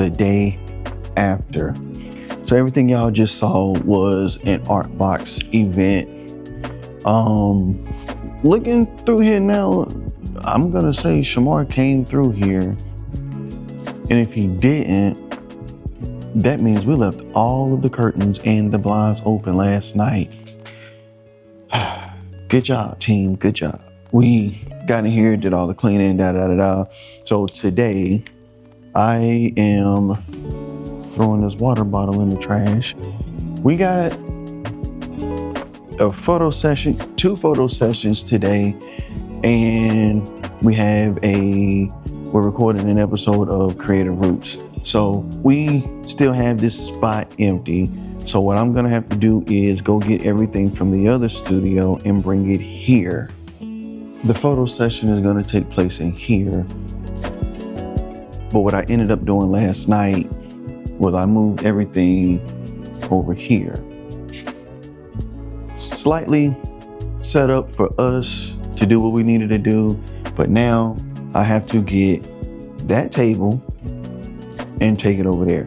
the day after. So everything y'all just saw was an art box event. Looking through here now, I'm gonna say Shamar came through here, and if he didn't, that means we left all of the curtains and the blinds open last night. Good job, team, good job. We got in here, did all the cleaning, So today, I am throwing this water bottle in the trash. We got a photo session, 2 photo sessions today, and we're recording an episode of Creative Roots. So we still have this spot empty. So what I'm gonna have to do is go get everything from the other studio and bring it here. The photo session is gonna take place in here. But what I ended up doing last night was I moved everything over here. Slightly set up for us to do what we needed to do, but now I have to get that table and take it over there.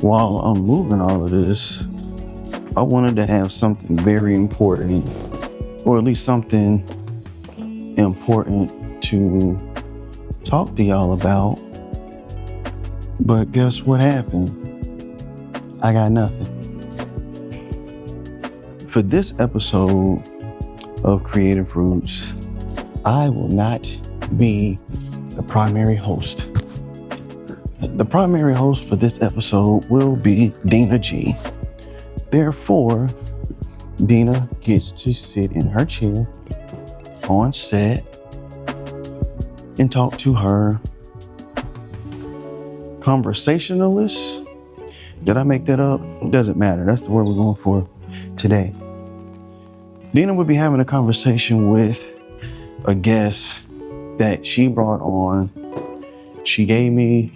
While I'm moving all of this, I wanted to have something very important, or at least something important to talk to y'all about. But guess what happened? I got nothing. For this episode of Creative Roots, I will not be the primary host. The primary host for this episode will be Deana G. Therefore, Deana gets to sit in her chair on set and talk to her conversationalist. Did I make that up? It doesn't matter. That's the word we're going for today. Deana will be having a conversation with a guest that she brought on. She gave me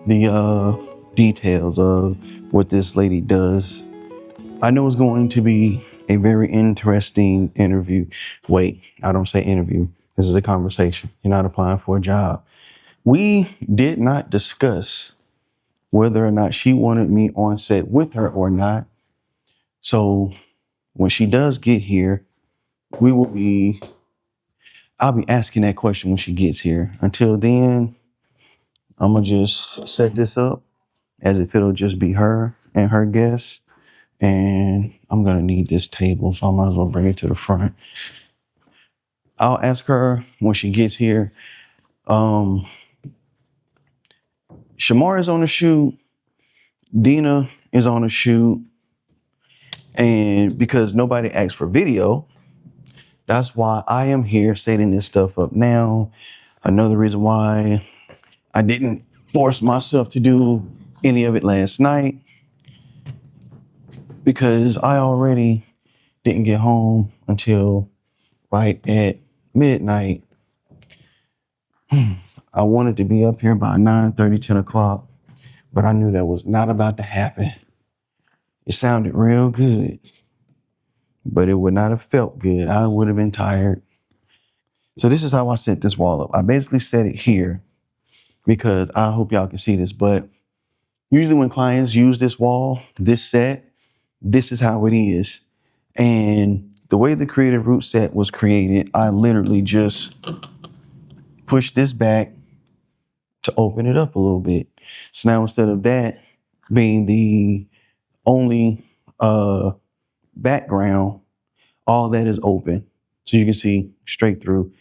the details of what this lady does. I know it's going to be a very interesting interview. Wait, I don't say interview. This is a conversation. You're not applying for a job. We did not discuss whether or not she wanted me on set with her or not. So when she does get here, I'll be asking that question when she gets here. Until then, I'm gonna just set this up as if it'll just be her and her guests. And I'm gonna need this table, so I might as well bring it to the front. I'll ask her when she gets here. Shamar is on a shoot. Deana is on a shoot. And because nobody asked for video, that's why I am here setting this stuff up now. Another reason why I didn't force myself to do any of it last night, because I already didn't get home until right at midnight. I wanted to be up here by 9:30, 10 o'clock, but I knew that was not about to happen. It sounded real good, but it would not have felt good. I would have been tired. So this is how I set this wall up. I basically set it here because I hope y'all can see this, but usually when clients use this wall, this set, this is how it is. And the way the creative root set was created, I literally just pushed this back to open it up a little bit. So now instead of that being the only background, all that is open. So you can see straight through.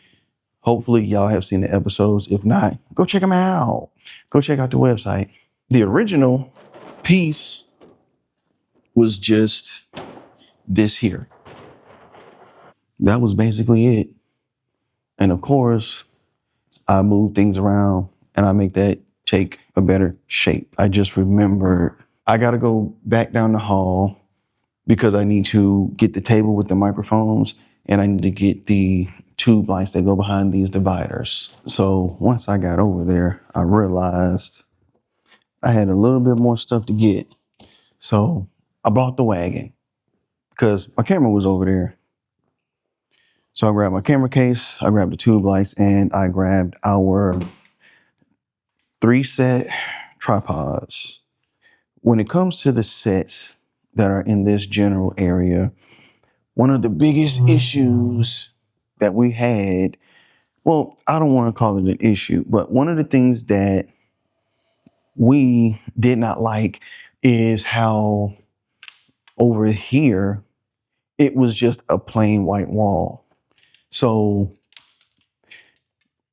Hopefully y'all have seen the episodes. If not, go check them out. Go check out the website. The original piece was just this here. That was basically it. And of course, I move things around and I make that take a better shape. I just remembered I got to go back down the hall because I need to get the table with the microphones and I need to get the tube lights that go behind these dividers. So once I got over there, I realized I had a little bit more stuff to get. So I brought the wagon because my camera was over there. So I grabbed my camera case, I grabbed the tube lights, and I grabbed our 3-set tripods. When it comes to the sets that are in this general area, one of the biggest issues that we had, well, I don't want to call it an issue, but one of the things that we did not like is how over here, it was just a plain white wall. So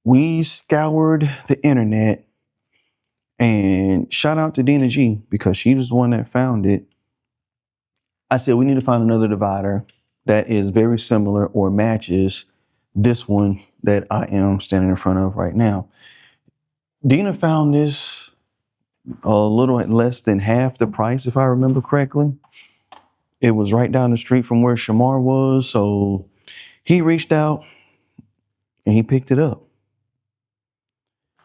we scoured the internet, and shout out to Deana G because she was the one that found it. I said, we need to find another divider that is very similar or matches this one that I am standing in front of right now. Deana found this a little less than half the price, if I remember correctly. It was right down the street from where Shamar was. So he reached out and he picked it up.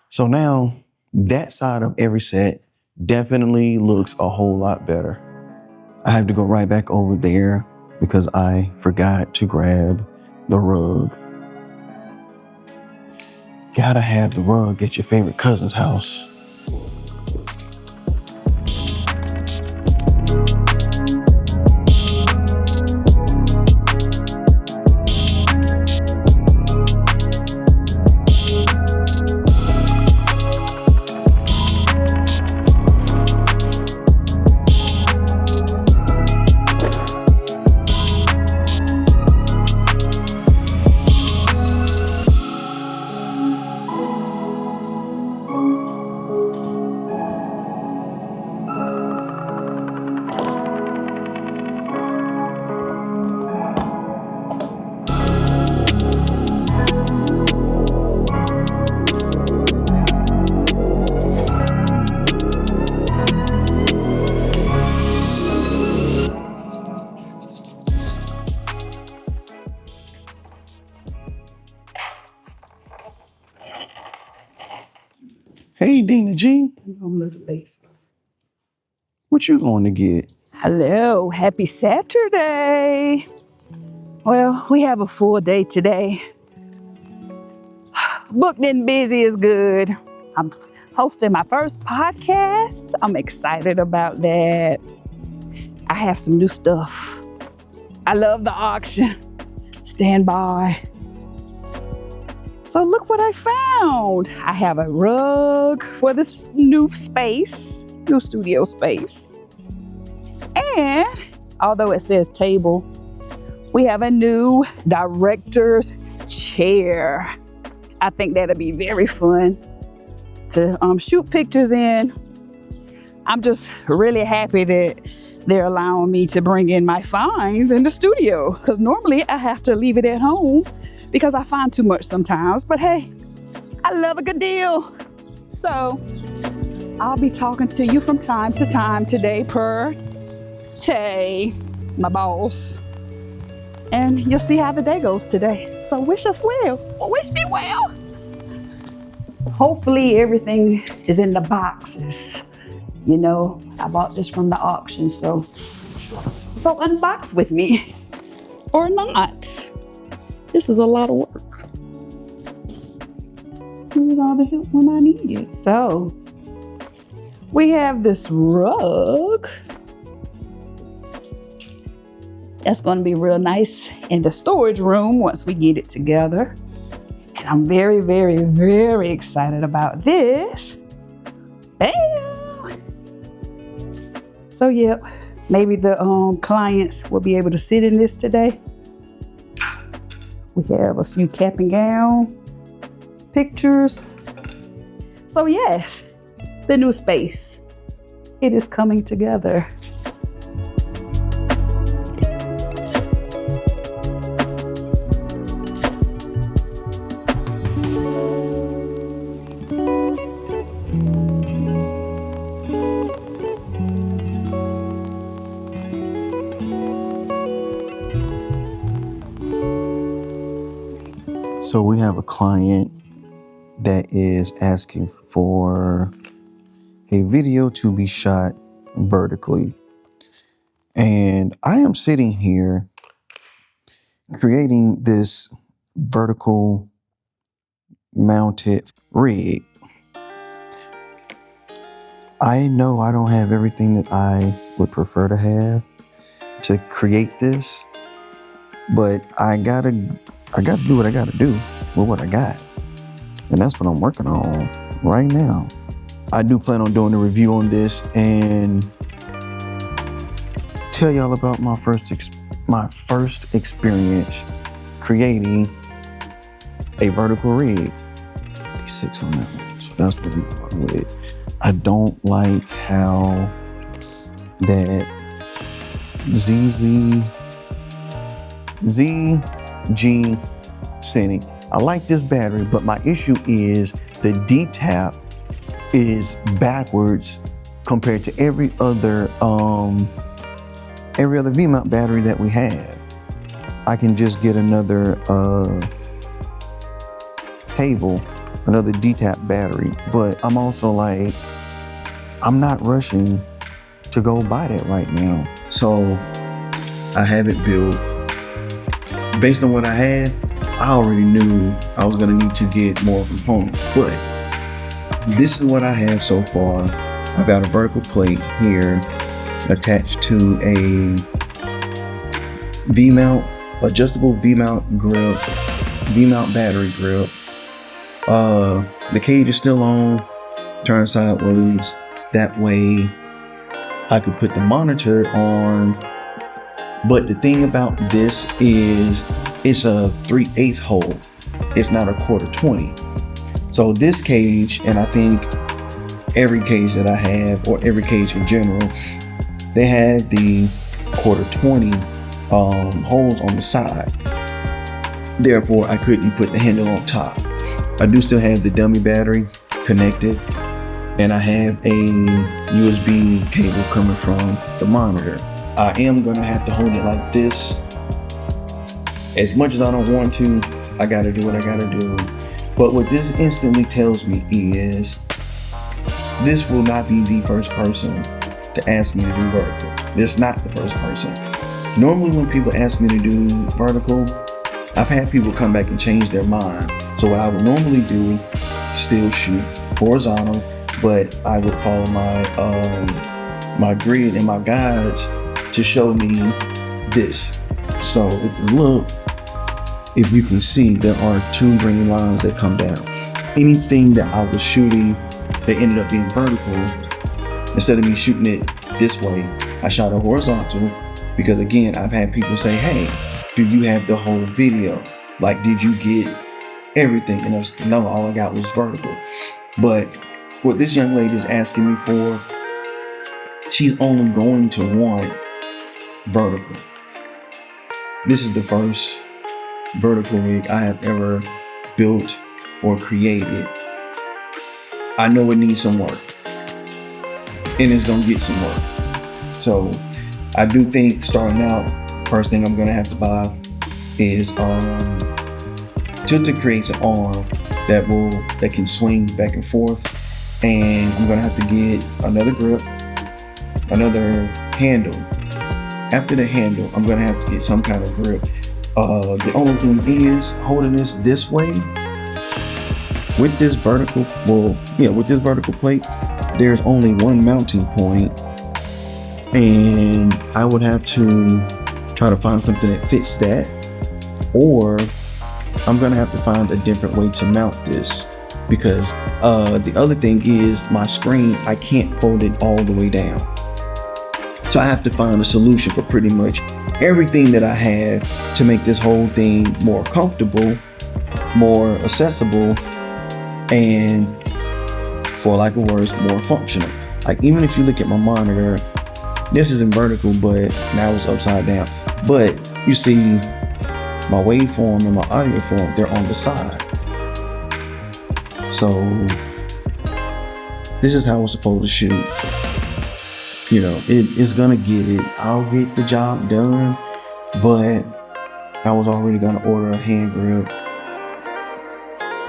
So now that side of every set definitely looks a whole lot better. I have to go right back over there because I forgot to grab the rug. Gotta have the rug at your favorite cousin's house. Hey, Deana G. I'm a little lazy. What you going to get? Hello, happy Saturday. Well, we have a full day today. Booked and busy is good. I'm hosting my first podcast. I'm excited about that. I have some new stuff. I love the auction. Stand by. So look what I found. I have a rug for this new space, new studio space. And although it says table, we have a new director's chair. I think that'll be very fun to shoot pictures in. I'm just really happy that they're allowing me to bring in my finds in the studio, because normally I have to leave it at home because I find too much sometimes. But hey, I love a good deal. So I'll be talking to you from time to time today per Tay, my boss. And you'll see how the day goes today. So wish us well. Well, wish me well. Hopefully everything is in the boxes. You know, I bought this from the auction, so unbox with me. Or not. This is a lot of work. Here's all the help when I need it. So, we have this rug. That's going to be real nice in the storage room once we get it together. And I'm very, very, very excited about this. Bam! So, yep, maybe the clients will be able to sit in this today. We have a few cap and gown pictures. So yes, the new space, it is coming together. So we have a client that is asking for a video to be shot vertically. And I am sitting here creating this vertical mounted rig. I know I don't have everything that I would prefer to have to create this, but I gotta do what I gotta do with what I got. And that's what I'm working on right now. I do plan on doing a review on this and tell y'all about my first experience creating a vertical rig. 56 on that one, so that's what we're going with. I don't like how that ZG setting. I like this battery, but my issue is the D-tap is backwards compared to every other V-mount battery that we have. I can just get another cable, another D-tap battery, but I'm also like, I'm not rushing to go buy that right now. So I have it built. Based on what I had, I already knew I was gonna need to get more components, but this is what I have so far. I've got a vertical plate here attached to a V-mount, adjustable V-mount grip, V-mount battery grip. The cage is still on, turned sideways. That way I could put the monitor on. But the thing about this is it's a 3/8 hole. It's not a 1/4-20. So this cage, and I think every cage that I have, or every cage in general, they have the 1/4-20 holes on the side. Therefore, I couldn't put the handle on top. I do still have the dummy battery connected, and I have a USB cable coming from the monitor. I am gonna have to hold it like this. As much as I don't want to, I gotta do what I gotta do. But what this instantly tells me is this will not be the first person to ask me to do vertical. This is not the first person. Normally when people ask me to do vertical, I've had people come back and change their mind. So what I would normally do, still shoot horizontal, but I would follow my grid and my guides to show me this. So if you look, if you can see, there are 2 green lines that come down. Anything that I was shooting that ended up being vertical, instead of me shooting it this way, I shot a horizontal, because again, I've had people say, hey, do you have the whole video? Like, did you get everything? And I was, no, all I got was vertical. But what this young lady is asking me for, she's only going to want vertical. This is the first vertical rig I have ever built or created, I know it needs some work, and it's gonna get some work. So I do think starting out, first thing I'm gonna have to buy is to create an arm that can swing back and forth, and I'm gonna have to get another grip, another handle. After the handle, I'm gonna have to get some kind of grip. The only thing is holding this way with this vertical, with this vertical plate, there's only one mounting point, and I would have to try to find something that fits that, or I'm gonna have to find a different way to mount this, because the other thing is my screen, I can't fold it all the way down. So I have to find a solution for pretty much everything that I have to make this whole thing more comfortable, more accessible, and for lack of words, more functional. Like, even if you look at my monitor, this is in vertical, but now it's upside down. But you see my waveform and my audio form, they're on the side. So this is how it's supposed to shoot. You know, it's gonna get it. I'll get the job done, but I was already gonna order a hand grip.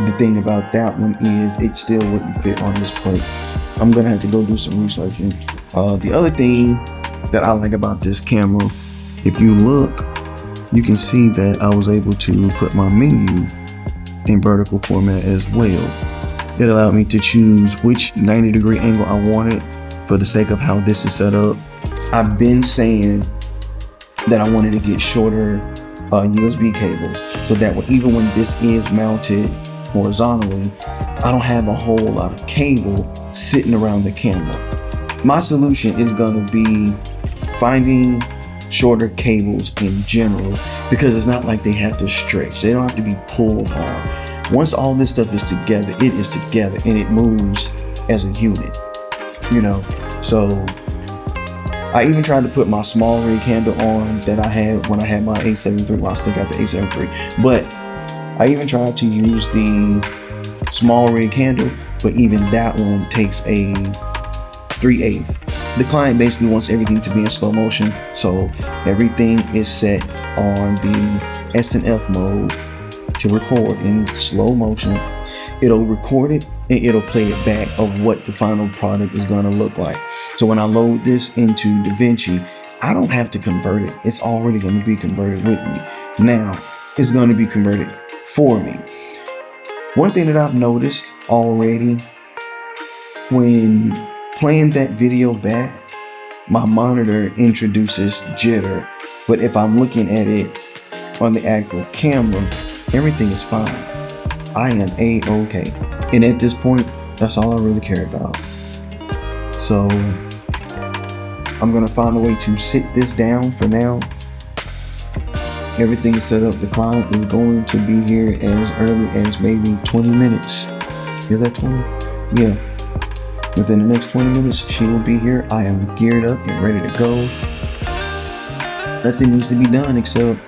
The thing about that one is it still wouldn't fit on this plate. I'm gonna have to go do some researching. The other thing that I like about this camera, if you look, you can see that I was able to put my menu in vertical format as well. It allowed me to choose which 90-degree angle I wanted for the sake of how this is set up. I've been saying that I wanted to get shorter USB cables, so that even when this is mounted horizontally, I don't have a whole lot of cable sitting around the camera. My solution is gonna be finding shorter cables in general, because it's not like they have to stretch. They don't have to be pulled on. Once all this stuff is together, it is together and it moves as a unit, you know? So I even tried to put my small rig handle on that I had when I had my A7 III. Well, I still got the A7 III, but I even tried to use the small rig handle, but even that one takes a 3/8. The client basically wants everything to be in slow motion, so everything is set on the S&F mode to record in slow motion. It'll record it and it'll play it back of what the final product is gonna look like. So when I load this into DaVinci, I don't have to convert it. It's already gonna be converted with me. Now, it's gonna be converted for me. One thing that I've noticed already, when playing that video back, my monitor introduces jitter, but if I'm looking at it on the actual camera, everything is fine. I am A-okay. And at this point, that's all I really care about. So I'm gonna find a way to sit this down for now. Everything is set up. The client is going to be here as early as maybe 20 minutes. Is that 20? Yeah. Within the next 20 minutes, she will be here. I am geared up and ready to go. Nothing needs to be done except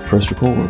press record.